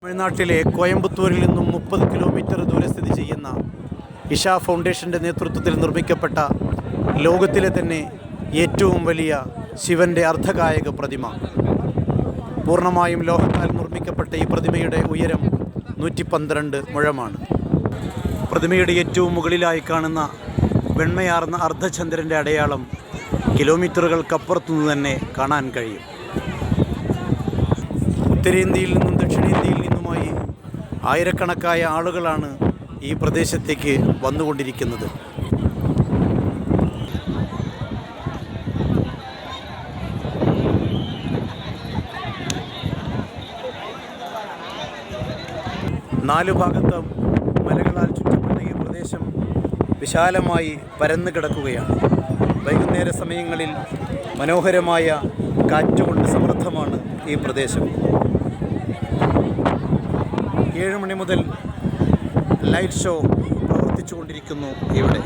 തമിഴ്നാട്ടിലെ കോയമ്പത്തൂരിൽ നിന്നും 30 കിലോമീറ്റർ ദൂരെ സ്ഥിതി ചെയ്യുന്ന ഇഷ ഫൗണ്ടേഷൻ്റെ നേതൃത്വത്തിൽ നിർമ്മിക്കപ്പെട്ട ലോകത്തിലെ തന്നെ ഏറ്റവും വലിയ ശിവൻ്റെ അർദ്ധകായക പ്രതിമ. പൂർണ്ണമായും ലോഹത്താൽ നിർമ്മിക്കപ്പെട്ട ഈ പ്രതിമയുടെ ഉയരം 112 മുഴമാണ്. പ്രതിമയുടെ ഏറ്റവും മുകളിലായി കാണുന്ന വെണ്മയാർന്ന അർദ്ധചന്ദ്രൻ്റെ അടയാളം കിലോമീറ്ററുകൾക്കപ്പുറത്തുനിന്ന് തന്നെ കാണാൻ കഴിയും. ഉത്തരേന്ത്യയിൽ നിന്നും ദക്ഷിണേന്ത്യയിൽ നിന്നുമായി ആയിരക്കണക്കായ ആളുകളാണ് ഈ പ്രദേശത്തേക്ക് വന്നുകൊണ്ടിരിക്കുന്നത്. നാലു ഭാഗത്തും മലകളാൽ ചുറ്റപ്പെട്ട ഈ പ്രദേശം വിശാലമായി പരന്നു കിടക്കുകയാണ്. വൈകുന്നേര സമയങ്ങളിൽ മനോഹരമായ കാറ്റുകൊണ്ട് സമൃദ്ധമാണ് ഈ പ്രദേശം. 7 മണി മുതൽ ലൈറ്റ് ഷോ പ്രവർത്തിച്ചുകൊണ്ടിരിക്കുന്നു ഇവിടെ.